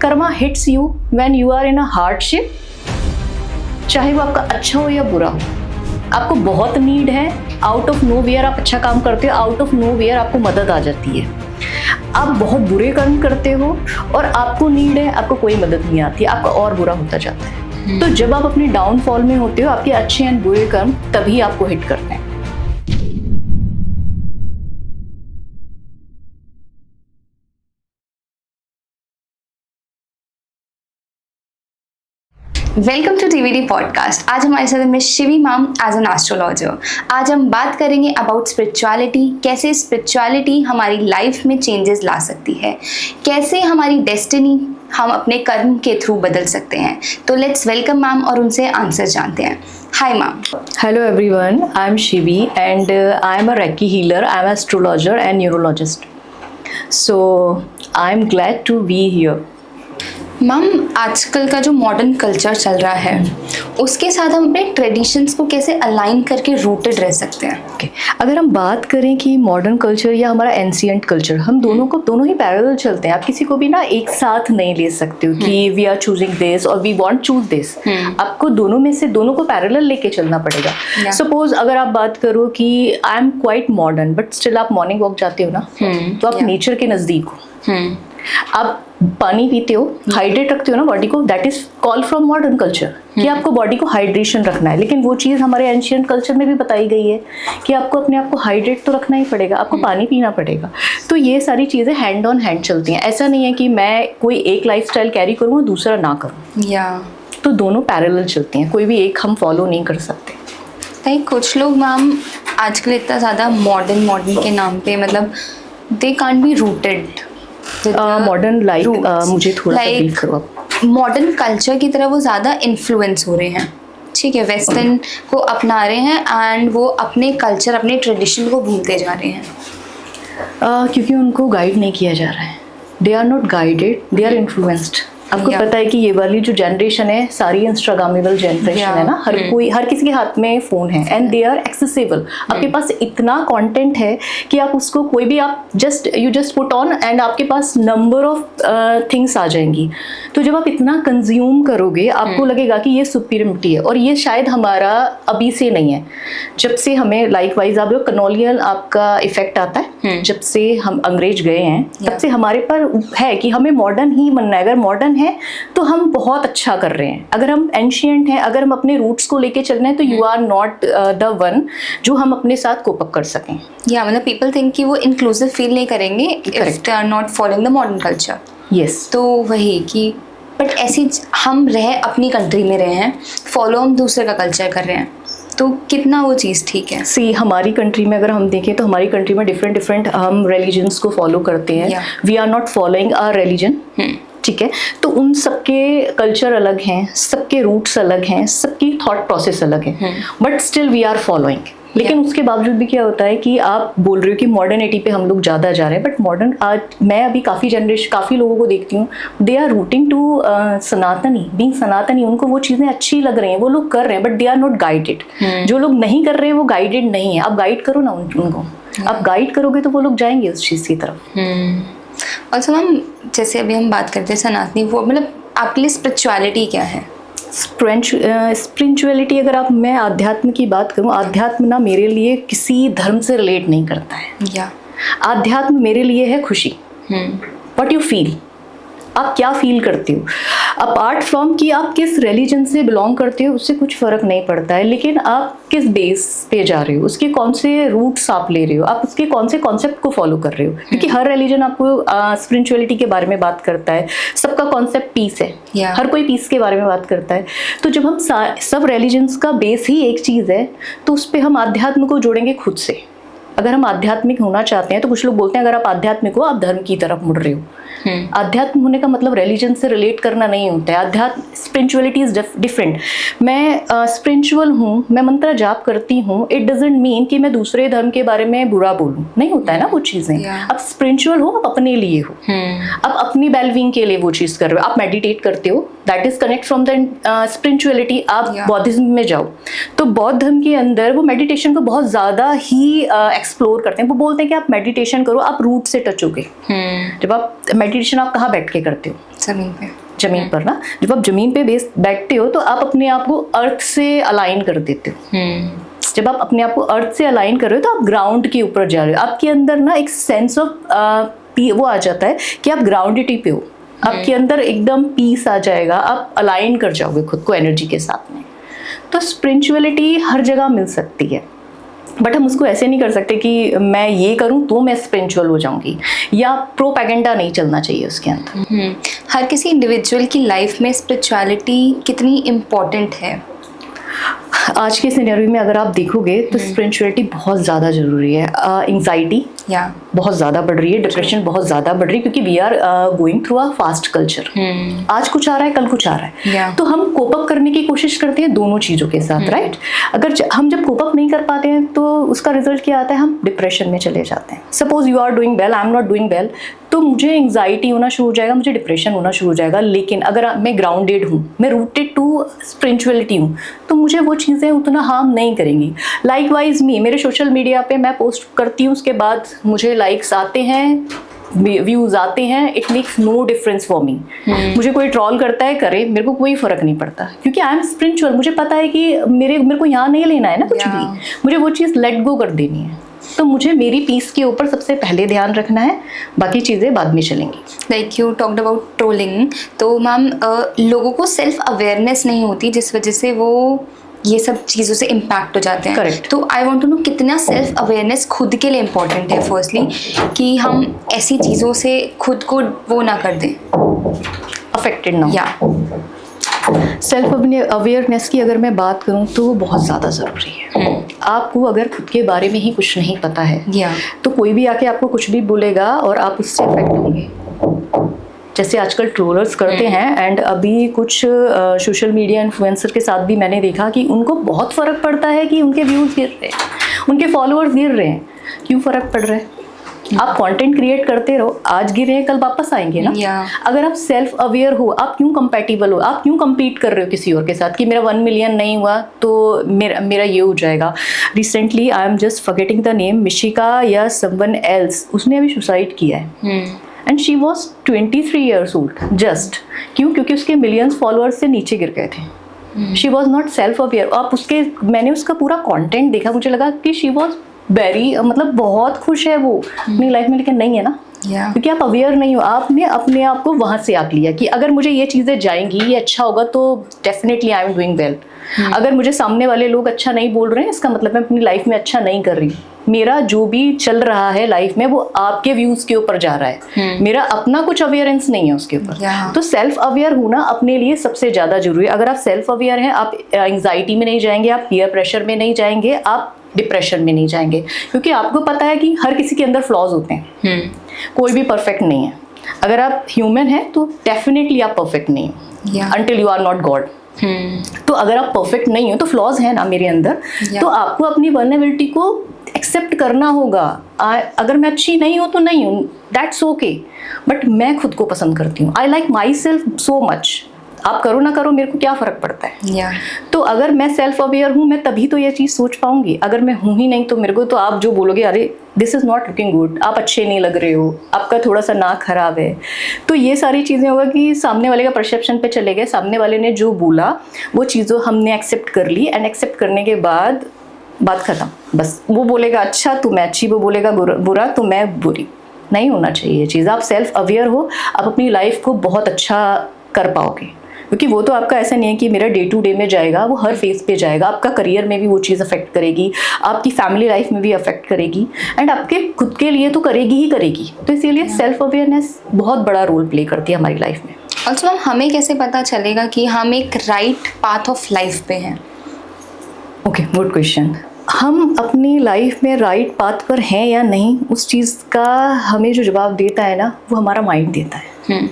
Karma hits you when you are in a hardship, चाहे वो आपका अच्छा हो या बुरा हो। आपको बहुत नीड है, आउट ऑफ नो वेयर आप अच्छा काम करते हो, आउट ऑफ नो वेयर आपको मदद आ जाती है। आप बहुत बुरे कर्म करते हो और आपको नीड है, आपको कोई मदद नहीं आती, आपका और बुरा होता जाता है। तो जब आप अपने डाउनफॉल में होते हो, आपके अच्छे एंड बुरे कर्म तभी आपको हिट करते हैं। Welcome to TVD podcast. आज हमारे साथ में Shivi ma'am as an astrologer. आज हम बात करेंगे अबाउट स्पिरिचुअलिटी, कैसे स्पिरिचुअलिटी हमारी लाइफ में चेंजेस ला सकती है, कैसे हमारी डेस्टिनी हम अपने कर्म के थ्रू बदल सकते हैं। तो लेट्स वेलकम मैम और उनसे आंसर जानते हैं। Hi ma'am. Hello everyone, I am Shivi and I am a reiki healer, I am astrologer and neurologist. So I am glad to be here. Ma'am, आजकल का जो मॉडर्न कल्चर चल रहा है उसके साथ हम अपने ट्रेडिशंस को कैसे अलाइन करके रूटेड रह सकते हैं? अगर हम बात करें कि मॉडर्न कल्चर या हमारा एंशिएंट कल्चर, हम दोनों ही पैरेलल चलते हैं। आप किसी को भी ना एक साथ नहीं ले सकते हो कि वी आर चूजिंग दिस और वी वांट चूज दिस। आपको दोनों में से दोनों को पैरेलल लेके चलना पड़ेगा। सपोज अगर आप बात करो कि I am quite modern but still आप मॉर्निंग वॉक जाते हो ना, तो आप नेचर के नजदीक हो। आप पानी पीते हो, हाइड्रेट रखते हो ना बॉडी को, that is call from modern culture कि आपको बॉडी को हाइड्रेशन रखना है। लेकिन वो चीज़ हमारे एंशिएंट कल्चर में भी बताई गई है कि आपको अपने आप को हाइड्रेट तो रखना ही पड़ेगा, आपको पानी पीना पड़ेगा। तो ये सारी चीज़ें हैंड ऑन हैंड चलती हैं। ऐसा नहीं है कि मैं कोई एक लाइफस्टाइल कैरी करूँ और दूसरा ना करूँ। तो दोनों पैरेलल चलती हैं, कोई भी एक हम फॉलो नहीं कर सकते। लाइक कुछ लोग मैम आजकल इतना ज़्यादा मॉडर्न के नाम पे मतलब they can't be rooted modern like मुझे थोड़ा सा ब्रीफ करो आप। मॉडर्न कल्चर की तरह वो ज़्यादा इन्फ्लुएंस हो रहे हैं, ठीक है, वेस्टर्न को अपना रहे हैं एंड वो अपने कल्चर अपने ट्रेडिशन को भूलते जा रहे हैं। क्योंकि उनको गाइड नहीं किया जा रहा है। They are not guided, they are influenced. आपको पता है कि ये वाली जो जनरेशन है सारी इंस्टाग्रामेबल जनरेशन है ना। हर किसी के हाथ में फ़ोन है एंड दे आर एक्सेसिबल। आपके पास इतना कंटेंट है कि आप उसको कोई भी आप you just put on and आपके पास नंबर ऑफ थिंग्स आ जाएंगी। तो जब आप इतना कंज्यूम करोगे आपको लगेगा कि ये सुपीरियरिटी है, और ये शायद हमारा अभी से नहीं है। जब से हमें लाइक वाइज आप लोग कॉलोनियल आपका इफेक्ट आता है, जब से हम अंग्रेज गए हैं तब से हमारे पर है कि हमें मॉडर्न ही बनना है। अगर मॉडर्न है तो हम बहुत अच्छा कर रहे हैं, अगर हम एंशिएंट हैं, अगर हम अपने रूट्स को लेके चल रहे हैं तो you are not the one जो हम अपने साथ कोप अप कर सकें। या मतलब पीपल थिंक कि वो इंक्लूसिव फील नहीं करेंगे if they are not following the modern culture. Yes, तो वही कि बट ऐसी हम रहे अपनी कंट्री में रहे हैं, फॉलो हम दूसरे का कल्चर कर रहे हैं, तो कितना वो चीज़ ठीक है? सी हमारी कंट्री में अगर हम देखें तो हमारी कंट्री में डिफरेंट हम रिलीजन्स को फॉलो करते हैं। We are not following our religion, ठीक है। तो उन सबके कल्चर अलग हैं, सबके रूट्स अलग हैं, सबकी थॉट प्रोसेस अलग है, but still we are following. लेकिन उसके बावजूद भी क्या होता है कि आप बोल रहे हो कि मॉडर्निटी पे हम लोग ज़्यादा जा रहे हैं, बट मॉडर्न आज मैं अभी काफ़ी लोगों को देखती हूँ, दे आर रूटिंग टू सनातनी, बीइंग सनातनी। उनको वो चीज़ें अच्छी लग रही हैं, वो लोग कर रहे हैं, but they are not guided. जो लोग नहीं कर रहे हैं वो गाइडेड नहीं है। आप गाइड करो ना उनको, आप गाइड करोगे तो वो लोग जाएंगे उस चीज़ की तरफ। ऑल्सो मैम, जैसे अभी हम बात करते हैं सनातनी, वो मतलब आपके लिए स्पिरिचुअलिटी क्या है? स्पिरिचुअलिटी अगर मैं आध्यात्म की बात करूं, आध्यात्म ना मेरे लिए किसी धर्म से रिलेट नहीं करता है। आध्यात्म मेरे लिए है खुशी। व्हाट यू फील, आप क्या फील करते हो, अपार्ट फ्रॉम कि आप किस रिलीजन से बिलोंग करते हो उससे कुछ फ़र्क नहीं पड़ता है। लेकिन आप किस बेस पे जा रहे हो, उसके कौन से रूट्स आप ले रहे हो, आप उसके कौन से कॉन्सेप्ट को फॉलो कर रहे हो। क्योंकि हर रिलीजन आपको स्पिरिचुअलिटी के बारे में बात करता है, सबका कॉन्सेप्ट पीस है, हर कोई पीस के बारे में बात करता है। तो जब हम सब रिलीजन्स का बेस ही एक चीज़ है तो उस पर हम आध्यात्म को जोड़ेंगे खुद से। अगर हम आध्यात्मिक होना चाहते हैं तो कुछ लोग बोलते हैं अगर आप आध्यात्मिक हो आप धर्म की तरफ मुड़ रहे हो। आध्यात्म होने का मतलब रिलीजन से रिलेट करना नहीं होता है। आध्यात्म स्पिरिचुअलिटी इज डिफरेंट। मैं स्पिरिचुअल हूँ, मैं मंत्र जाप करती हूँ, इट डजंट मीन कि मैं दूसरे धर्म के बारे में बुरा बोलूँ, नहीं होता है ना वो चीज़ें। आप स्पिरिचुअल हो, आप अपने लिए हो, आप अपनी वेलबींग के लिए वो चीज़ कर रहे हो। आप मेडिटेट करते हो, that is connect from the spirituality. आप बौद्धिज्म में जाओ तो बौद्ध धर्म के अंदर वो मेडिटेशन को बहुत ज़्यादा ही एक्सप्लोर करते हैं। वो बोलते हैं कि आप मेडिटेशन करो, आप रूट से टच होगे। जब आप मेडिटेशन आप कहाँ बैठ के करते हो? ज़मीन पे। जमीन पर ना, जब आप जमीन पे बैठते हो तो आप अपने आप को अर्थ से अलाइन कर देते हो। जब आप अपने आप को अर्थ से अलाइन कर रहे हो तो आप ग्राउंड के ऊपर जा रहे हो। आपके अंदर ना एक सेंस ऑफ वो आ जाता है कि आप ग्राउंडिटी पे हो, आपके अंदर एकदम पीस आ जाएगा, आप अलाइन कर जाओगे खुद को एनर्जी के साथ में। तो स्पिरिचुअलिटी हर जगह मिल सकती है, बट हम उसको ऐसे नहीं कर सकते कि मैं ये करूं तो मैं स्पिरिचुअल हो जाऊंगी, या प्रोपेगेंडा नहीं चलना चाहिए उसके अंदर। हर किसी इंडिविजुअल की लाइफ में स्पिरिचुअलिटी कितनी इम्पोर्टेंट है? आज के सिनेरियो में अगर आप देखोगे तो स्पिरिचुअलिटी बहुत ज़्यादा ज़रूरी है। एंग्जाइटी बहुत ज़्यादा बढ़ रही है, डिप्रेशन बहुत ज़्यादा बढ़ रही है, क्योंकि we are going through a fast culture. आज कुछ आ रहा है, कल कुछ आ रहा है, तो हम कोप अप करने की कोशिश करते हैं दोनों चीज़ों के साथ, राइट? अगर हम जब कोप अप नहीं कर पाते हैं तो उसका रिजल्ट क्या आता है? हम डिप्रेशन में चले जाते हैं। Suppose you are doing well, I am not doing well, तो मुझे एंग्जाइटी होना शुरू हो जाएगा, मुझे डिप्रेशन होना शुरू हो जाएगा। लेकिन अगर मैं ग्राउंडेड हूँ, मैं रूटेड टू स्पिरिचुअलिटी हूँ, तो मुझे वो चीज़ें उतना हार्म नहीं करेंगी। लाइकवाइज मेरे सोशल मीडिया पे मैं पोस्ट करती हूँ, उसके बाद मुझे लाइक्स आते हैं, व्यूज आते हैं, it makes no difference for me. मुझे कोई ट्रॉल करता है, करे, मेरे को कोई फर्क नहीं पड़ता, क्योंकि आई एम स्पिरिचुअल। मुझे पता है कि मेरे को यहाँ नहीं लेना है ना कुछ भी, मुझे वो चीज़ लेट गो कर देनी है। तो मुझे मेरी पीस के ऊपर सबसे पहले ध्यान रखना है, बाकी चीज़ें बाद में चलेंगी। Like you talked about trolling, तो मैम लोगों को सेल्फ अवेयरनेस नहीं होती, जिस वजह से वो ये सब चीज़ों से इम्पैक्ट हो जाते हैं। करेक्ट। तो आई वांट टू नो कितना सेल्फ अवेयरनेस खुद के लिए इम्पोर्टेंट है, फर्स्टली, कि हम ऐसी चीज़ों से खुद को वो ना कर दें, अफेक्टेड ना। या सेल्फ अवेयरनेस की अगर मैं बात करूं तो वो बहुत ज़्यादा ज़रूरी है। आपको अगर खुद के बारे में ही कुछ नहीं पता है, तो कोई भी आके आपको कुछ भी बोलेगा और आप उससे अफेक्ट होंगे। जैसे आजकल ट्रोलर्स करते हैं, एंड अभी कुछ सोशल मीडिया इन्फ्लुएंसर के साथ भी मैंने देखा कि उनको बहुत फ़र्क पड़ता है कि उनके व्यूज़ गिर रहे हैं, उनके फॉलोअर्स गिर रहे हैं। क्यों फ़र्क पड़ रहा है? आप कंटेंट क्रिएट करते रहो, आज गिरे हैं कल वापस आएंगे ना। अगर आप सेल्फ अवेयर हो, आप क्यों कंपैटिबल हो, आप क्यों compete कर रहे हो किसी और के साथ कि मेरा 1 मिलियन नहीं हुआ तो मेरा ये हो जाएगा। Recently I am just forgetting the name, Mishika या समवन एल्स, उसने अभी सुसाइड किया है, and she was 23 years old. Just क्योंकि उसके मिलियंस फॉलोअर्स से नीचे गिर गए थे। She was not self aware. आप मैंने उसका पूरा कॉन्टेंट देखा, मुझे लगा कि शी वॉज मतलब बहुत खुश है वो अपनी लाइफ में, लेकिन नहीं है ना, क्योंकि आप अवेयर नहीं हो। आपने अपने आप को वहां से आंक लिया कि अगर मुझे ये चीजें जाएंगी, ये अच्छा होगा, तो definitely I am doing well. अगर मुझे सामने वाले लोग अच्छा नहीं बोल रहे हैं, इसका मतलब मैं अपनी लाइफ में अच्छा नहीं कर रही। मेरा जो भी चल रहा है लाइफ में वो आपके व्यूज के ऊपर जा रहा है, मेरा अपना कुछ अवेयरेंस नहीं है उसके ऊपर। तो सेल्फ अवेयर होना अपने लिए सबसे ज्यादा जरूरी है। अगर आप सेल्फ अवेयर हैं, आप एंग्जाइटी में नहीं जाएंगे, आप पीयर प्रेशर में नहीं जाएंगे, आप डिप्रेशन में नहीं जाएंगे, क्योंकि आपको पता है कि हर किसी के अंदर फ्लॉज होते हैं। कोई भी परफेक्ट नहीं है। अगर आप ह्यूमन हैं तो डेफिनेटली आप परफेक्ट नहीं हो, until you are not God. तो अगर आप परफेक्ट नहीं हो तो फ्लॉज है ना मेरे अंदर, तो आपको अपनी वल्नरेबिलिटी को एक्सेप्ट करना होगा। अगर मैं अच्छी नहीं हूँ तो नहीं हूँ, दैट्स ओके, बट मैं खुद को पसंद करती हूँ। I like my self so much. आप करो ना करो, मेरे को क्या फ़र्क पड़ता है। तो अगर मैं सेल्फ अवेयर हूँ, मैं तभी तो ये चीज़ सोच पाऊंगी। अगर मैं हूँ ही नहीं तो मेरे को तो आप जो बोलोगे, अरे this is not looking good, आप अच्छे नहीं लग रहे हो, आपका थोड़ा सा नाक खराब है, तो ये सारी चीज़ें होगा कि सामने वाले का परसेप्शन पे चले गए। सामने वाले ने जो बोला वो चीज़ों हमने एक्सेप्ट कर ली, एंड एक्सेप्ट करने के बाद बात ख़त्म। बस वो बोलेगा अच्छा तो मैं अच्छी, वो बोलेगा बुरा तो मैं बुरी। नहीं होना चाहिए ये चीज़। आप सेल्फ अवेयर हो, आप अपनी लाइफ को बहुत अच्छा कर पाओगे, क्योंकि वो तो आपका ऐसा नहीं है कि मेरा डे टू डे में जाएगा, वो हर फेज पे जाएगा। आपका करियर में भी वो चीज़ अफेक्ट करेगी, आपकी फैमिली लाइफ में भी अफेक्ट करेगी, एंड आपके खुद के लिए तो करेगी ही करेगी। तो इसीलिए सेल्फ अवेयरनेस बहुत बड़ा रोल प्ले करती है हमारी लाइफ में। ऑल्सो मैम, हमें कैसे पता चलेगा कि हम एक राइट पाथ ऑफ लाइफ पे हैं? Okay, good question. हम अपनी लाइफ में राइट पाथ पर हैं या नहीं, उस चीज़ का हमें जो जवाब देता है ना, वो हमारा माइंड देता है।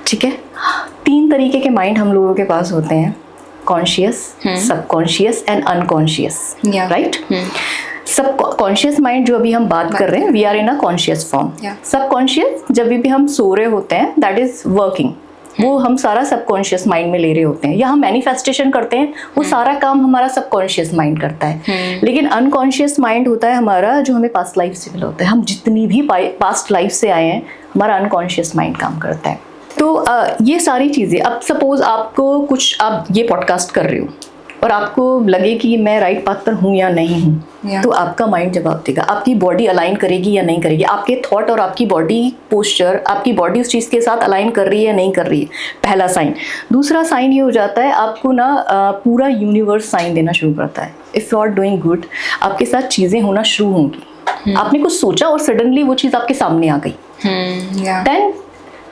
ठीक है, 3 तरीके के माइंड हम लोगों के पास होते हैं, conscious, subconscious and unconscious, right? Subconscious mind जो अभी हम बात कर रहे हैं, we are in a conscious form. Subconscious जब भी हम सो रहे होते हैं, दैट इज वर्किंग, वो हम सारा सबकॉन्शियस माइंड में ले रहे होते हैं, या हम मैनिफेस्टेशन करते हैं, वो सारा काम हमारा सबकॉन्शियस माइंड करता है। लेकिन अनकॉन्शियस माइंड होता है हमारा, जो हमें पास्ट लाइफ से मिला होता है। हम जितनी भी पास्ट लाइफ से आए हैं, हमारा अनकॉन्शियस माइंड काम करता है। तो ये सारी चीज़ें, अब सपोज आपको कुछ, आप ये पॉडकास्ट कर रहे हो और आपको लगे कि मैं राइट पाथ पर हूँ या नहीं हूँ, तो आपका माइंड जवाब देगा। आपकी बॉडी अलाइन करेगी या नहीं करेगी, आपके थॉट और आपकी बॉडी पोस्चर, आपकी बॉडी उस चीज़ के साथ अलाइन कर रही है या नहीं कर रही है, पहला साइन। दूसरा साइन ये हो जाता है, आपको ना पूरा यूनिवर्स साइन देना शुरू करता है। If you are doing good, आपके साथ चीज़ें होना शुरू होंगी। आपने कुछ सोचा और सडनली वो चीज़ आपके सामने आ गई, देन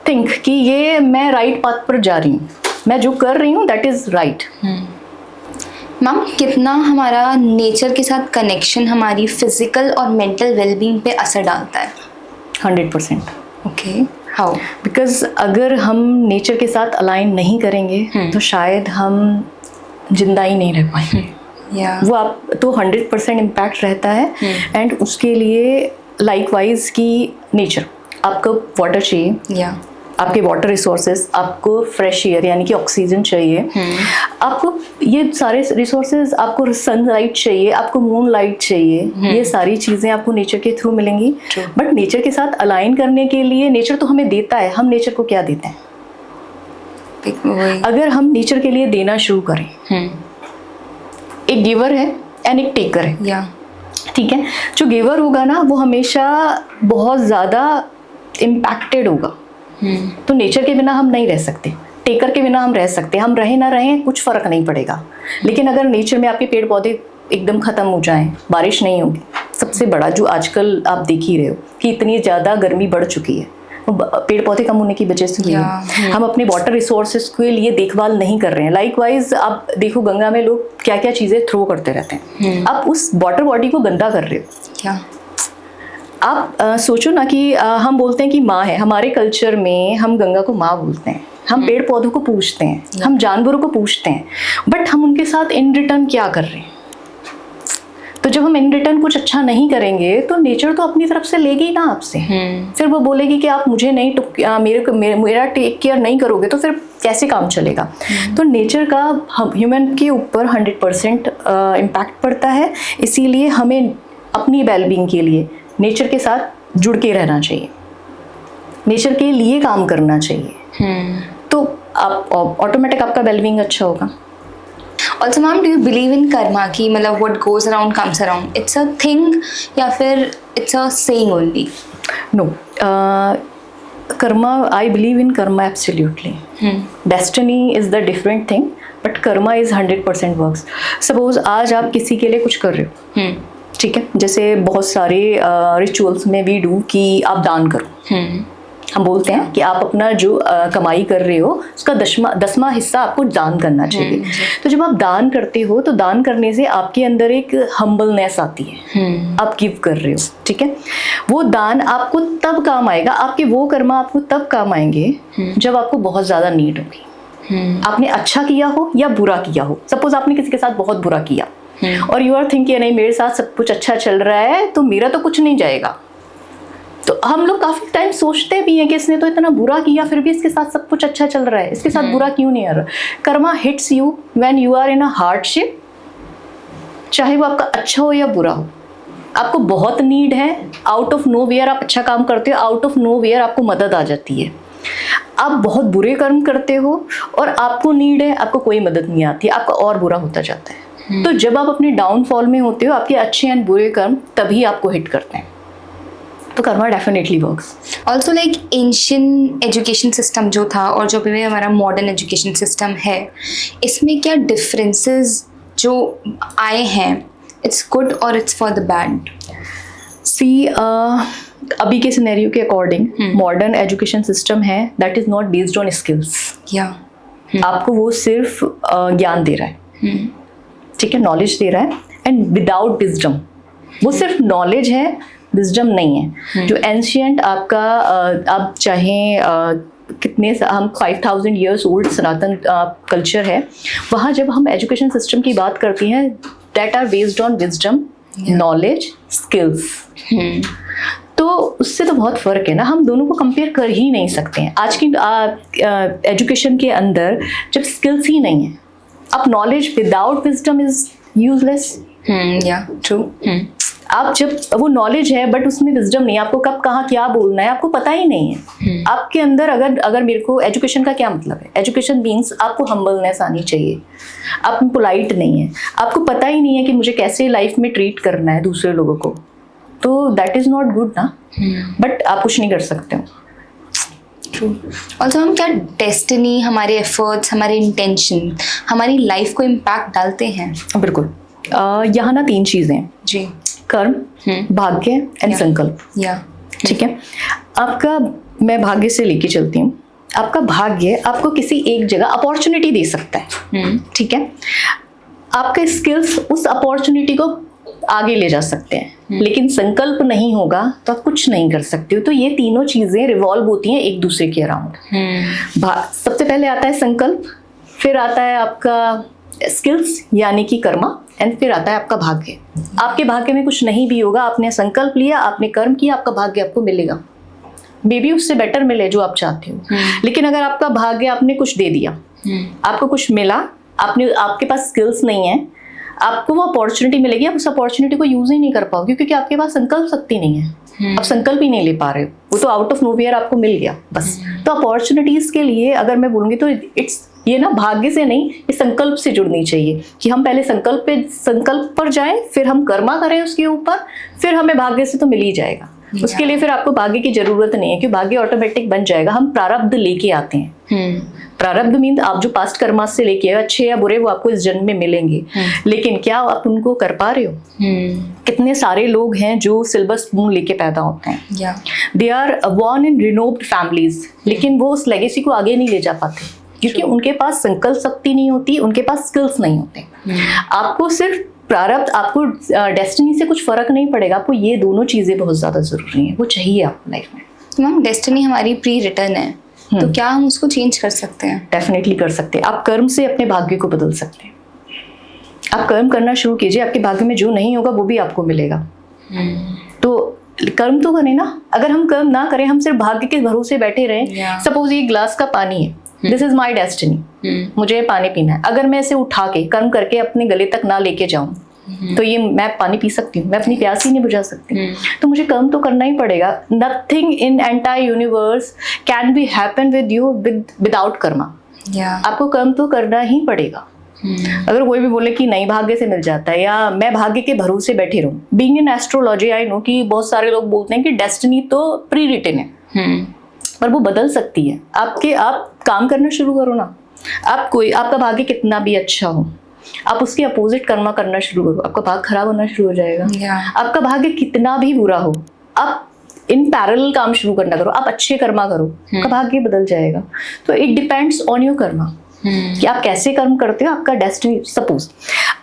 थिंक कि ये मैं राइट पाथ पर जा रही हूँ, मैं जो कर रही हूँ दैट इज़ राइट। मैम, कितना हमारा नेचर के साथ कनेक्शन हमारी फिजिकल और मेंटल वेलबींग पे असर डालता है? 100%। Okay, how? बिकॉज अगर हम नेचर के साथ अलाइन नहीं करेंगे तो शायद हम जिंदा ही नहीं रह पाएंगे। वो आप तो 100% इम्पैक्ट रहता है। एंड उसके लिए लाइकवाइज की नेचर, आपको वाटर चाहिए, आपके वाटर रिसोर्सेज, आपको फ्रेश एयर यानी कि ऑक्सीजन चाहिए, आपको ये सारे रिसोर्सेज, आपको सनलाइट चाहिए, आपको मून लाइट चाहिए, ये सारी चीज़ें आपको नेचर के थ्रू मिलेंगी। बट नेचर के साथ अलाइन करने के लिए नेचर तो हमें देता है, हम नेचर को क्या देते हैं? अगर हम नेचर के लिए देना शुरू करें, एक गिवर है एंड एक टेकर है, ठीक है? जो गिवर होगा ना वो हमेशा बहुत ज़्यादा इम्पैक्टेड होगा। तो नेचर के बिना हम नहीं रह सकते, टेकर के बिना हम रह सकते, हम रहे ना रहें कुछ फर्क नहीं पड़ेगा। लेकिन अगर नेचर में आपके पेड़ पौधे एकदम ख़त्म हो जाएं, बारिश नहीं होगी, सबसे बड़ा जो आजकल आप देख ही रहे हो कि इतनी ज़्यादा गर्मी बढ़ चुकी है, पेड़ पौधे कम होने की वजह से हुई है। हम अपने वाटर रिसोर्सेज के लिए देखभाल नहीं कर रहे हैं। लाइकवाइज आप देखो गंगा में लोग क्या क्या चीज़ें थ्रो करते रहते हैं, आप उस वाटर बॉडी को गंदा कर रहे हो। क्या आप सोचो ना कि हम बोलते हैं कि माँ है, हमारे कल्चर में हम गंगा को माँ बोलते हैं, हम पेड़ पौधों को पूछते हैं, हम जानवरों को पूछते हैं, बट हम उनके साथ इन रिटर्न क्या कर रहे हैं? तो जब हम इन रिटर्न कुछ अच्छा नहीं करेंगे तो नेचर तो अपनी तरफ से लेगी ना आपसे। फिर वो बोलेगी कि आप मुझे नहीं मेरा टेक केयर नहीं करोगे तो फिर कैसे काम चलेगा? तो नेचर का ह्यूमन के ऊपर 100% इम्पैक्ट पड़ता है। इसीलिए हमें अपनी वेलबींग के लिए नेचर के साथ जुड़ के रहना चाहिए, नेचर के लिए काम करना चाहिए, तो आप ऑटोमेटिक आपका वेलबींग अच्छा होगा। Also ma'am, do you believe in karma कि मतलब what goes around comes around? It's a thing या फिर it's a saying only? No, karma, I believe in karma absolutely. Destiny is the different thing, but karma is 100% works. Suppose आज आप किसी के लिए कुछ कर रहे हो, ठीक है, जैसे बहुत सारे रिचुअल्स में वी डू कि आप दान करो। हम बोलते हैं कि आप अपना जो कमाई कर रहे हो उसका 10वां हिस्सा आपको दान करना चाहिए। तो जब आप दान करते हो तो दान करने से आपके अंदर एक हम्बलनेस आती है, आप गिव कर रहे हो, ठीक है? वो दान आपको तब काम आएगा, आपके वो कर्मा आपको तब काम आएंगे जब आपको बहुत ज़्यादा नीड होगी। आपने अच्छा किया हो या बुरा किया हो, सपोज आपने किसी के साथ बहुत बुरा किया और यू आर थिंकिंग नहीं मेरे साथ सब कुछ अच्छा चल रहा है तो मेरा तो कुछ नहीं जाएगा। तो हम लोग काफ़ी टाइम सोचते भी हैं कि इसने तो इतना बुरा किया फिर भी इसके साथ सब कुछ अच्छा चल रहा है, इसके साथ बुरा क्यों नहीं आ रहा? Karma hits you when you are in a hardship, चाहे वो आपका अच्छा हो या बुरा हो। आपको बहुत नीड है, आउट ऑफ नो वेयर आप अच्छा काम करते हो, आउट ऑफ नो वेयर आपको मदद आ जाती है। आप बहुत बुरे कर्म करते हो और आपको नीड है, आपको कोई मदद नहीं आती, आपका और बुरा होता जाता है। तो जब आप अपने डाउनफॉल में होते हो, आपके अच्छे एंड बुरे कर्म तभी आपको हिट करते हैं। तो Karma definitely works. Also like ancient education system जो था और जो भी हमारा मॉडर्न एजुकेशन सिस्टम है, इसमें क्या डिफरेंसेस जो आए हैं, इट्स गुड और इट्स फॉर द बैड? सी अभी के सिनेरियो के अकॉर्डिंग मॉडर्न एजुकेशन सिस्टम है that is not based on skills. आपको वो सिर्फ ज्ञान दे रहा है, ठीक है, नॉलेज दे रहा है, एंड विदाउट विजडम। वो सिर्फ नॉलेज है, विजडम नहीं है। जो एंशियंट आपका आप चाहें कितने हम 5000 ईयर्स ओल्ड सनातन कल्चर है, वहाँ जब हम एजुकेशन सिस्टम की बात करती हैं that are based on wisdom, knowledge, skills. तो उससे तो बहुत फ़र्क है ना, हम दोनों को कंपेयर कर ही नहीं सकते हैं। आज की एजुकेशन के अंदर जब स्किल्स ही नहीं है, अब knowledge without wisdom is useless. या ट्रू। आप जब वो नॉलेज है बट उसमें विजडम नहीं, आपको कब कहाँ क्या बोलना है आपको पता ही नहीं है। आपके अंदर अगर मेरे को एजुकेशन का क्या मतलब है, एजुकेशन मीन्स आपको हम्बलनेस आनी चाहिए, आप पोलाइट नहीं है, आपको पता ही नहीं है कि मुझे कैसे लाइफ में ट्रीट करना है दूसरे लोगों को, तो दैट इज नॉट गुड ना। बट आप कुछ नहीं कर सकते हो। ऑल्सो हम क्या डेस्टिनी, हमारे एफर्ट्स, हमारे इंटेंशन हमारी लाइफ को इम्पैक्ट डालते हैं? बिल्कुल। यहाँ ना 3 चीज़ें हैं जी, कर्म, भाग्य एंड संकल्प। ठीक है, आपका मैं भाग्य से लेके चलती हूँ। आपका भाग्य आपको किसी एक जगह अपॉर्चुनिटी दे सकता है, ठीक है, आपके स्किल्स उस अपॉर्चुनिटी को आगे ले जा सकते हैं, लेकिन संकल्प नहीं होगा तो आप कुछ नहीं कर सकते हो। तो ये तीनों चीजें रिवॉल्व होती हैं एक दूसरे के अराउंड। सबसे पहले आता है संकल्प, फिर आता है आपका स्किल्स यानी कि कर्मा, एंड फिर आता है आपका भाग्य। आपके भाग्य में कुछ नहीं भी होगा, आपने संकल्प लिया, आपने कर्म किया, आपका भाग्य आपको मिलेगा, मे बी उससे बेटर मिले जो आप चाहते हो। लेकिन अगर आपका भाग्य आपने कुछ दे दिया, आपको कुछ मिला, आपके पास स्किल्स नहीं है, आपको वो अपॉर्चुनिटी मिलेगी, आप उस अपॉर्चुनिटी को यूज ही नहीं कर पाओगे क्योंकि आपके पास संकल्प शक्ति नहीं है, आप संकल्प ही नहीं ले पा रहे हो, वो तो आउट ऑफ नोवेयर आपको मिल गया बस। तो अपॉर्चुनिटीज के लिए अगर मैं बोलूँगी तो इट्स ये ना भाग्य से नहीं, ये संकल्प से जुड़नी चाहिए कि हम पहले संकल्प पर जाएं, फिर हम कर्मा करें उसके ऊपर, फिर हमें भाग्य से तो मिल ही जाएगा। उसके लिए फिर आपको भाग्य की जरूरत नहीं है क्योंकि भाग्य ऑटोमेटिक बन जाएगा। हम प्रारब्ध लेके आते हैं, प्रारब्ध मीन आप जो पास्ट कर्मा से लेके आए, अच्छे या बुरे, वो आपको इस जन्म में मिलेंगे, लेकिन क्या आप उनको कर पा रहे हो? कितने सारे लोग हैं जो सिल्वर स्पून लेके पैदा होते हैं, they are born in renowned families, लेकिन वो उस लेगेसी को आगे नहीं ले जा पाते क्योंकि उनके पास संकल्प शक्ति नहीं होती, उनके पास स्किल्स नहीं होते। आपको सिर्फ प्रारब्ध, आपको डेस्टिनी से कुछ फर्क नहीं पड़ेगा, आपको ये दोनों चीजें बहुत ज्यादा जरूरी हैं, वो चाहिए आपको लाइफ में। मैम डेस्टिनी हमारी प्री रिटर्न है, तो क्या हम उसको चेंज कर सकते हैं? डेफिनेटली कर सकते हैं। आप कर्म से अपने भाग्य को बदल सकते हैं। आप कर्म करना शुरू कीजिए, आपके भाग्य में जो नहीं होगा वो भी आपको मिलेगा। तो कर्म तो करें ना। अगर हम कर्म ना करें, हम सिर्फ भाग्य के भरोसे बैठे रहें, सपोज ये ग्लास का पानी है, दिस इज माई डेस्टिनी, मुझे पानी पीना है, अगर मैं इसे उठा के कर्म करके अपने गले तक ना लेके जाऊं तो ये मैं पानी पी सकती हूँ, मैं अपनी प्यास ही नहीं बुझा सकती। तो मुझे कर्म तो करना ही पड़ेगा। Nothing in entire universe can be happen with you without Karma. आपको कर्म तो करना ही पड़ेगा। अगर कोई भी बोले कि नहीं भाग्य से मिल जाता है या मैं भाग्य के भरोसे बैठे रहूं, being in astrology I know कि बहुत सारे लोग बोलते हैं कि डेस्टिनी तो प्री रिटन है, पर वो बदल सकती है। आप काम करना शुरू करो ना। आपका भाग्य कितना भी अच्छा हो, आप उसके अपोजिट कर्मा करना शुरू करो, आपका भाग्य खराब होना शुरू हो जाएगा। आपका भाग्य कितना भी बुरा हो, आप इन पैरेलल काम शुरू करना करो, आप अच्छे कर्मा करो, आपका भाग्य बदल जाएगा। तो it depends on your Karma कि आप कैसे कर्म करते हो। आपका डेस्टिनी, सपोज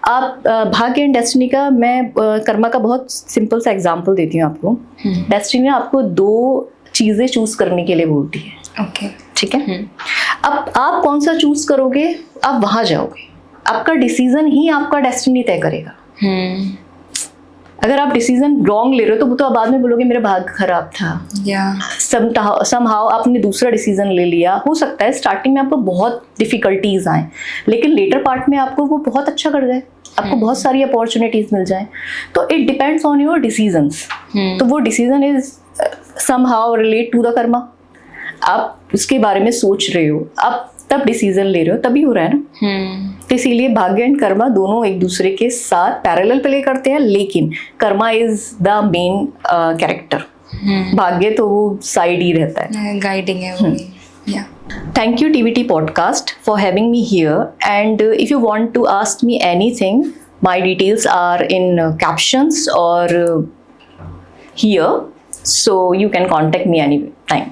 आप भाग्य एंड डेस्टिनी का, मैं कर्मा का बहुत सिंपल सा एग्जांपल देती हूँ आपको। डेस्टिनी आपको 2 चीजें चूज करने के लिए बोलती है, ओके, ठीक है। अब आप कौन सा चूज करोगे, आप वहां जाओगे। आपका डिसीजन ही आपका डेस्टिनी तय करेगा। अगर आप डिसीजन रॉन्ग ले रहे हो तो वो तो आप बाद में बोलोगे मेरा भाग्य खराब था। समहाउ आपने दूसरा डिसीजन ले लिया, हो सकता है स्टार्टिंग में आपको बहुत डिफिकल्टीज आए, लेकिन लेटर पार्ट में आपको वो बहुत अच्छा कर जाए, आपको बहुत सारी अपॉर्चुनिटीज मिल जाए। तो it depends on your decisions. तो वो decision is somehow relate to the karma. आप उसके बारे में सोच रहे हो, आप तब डिसीजन ले रहे हो, तभी हो रहा है ना। तो इसीलिए भाग्य एंड कर्मा दोनों एक दूसरे के साथ पैरेलल प्ले करते हैं, लेकिन Karma is the main character. भाग्य तो वो साइड ही रहता है, गाइडिंग है वो। Thank you TVT podcast for having me here, and if you want to ask me anything, my details are in captions or here, so you can contact me anytime.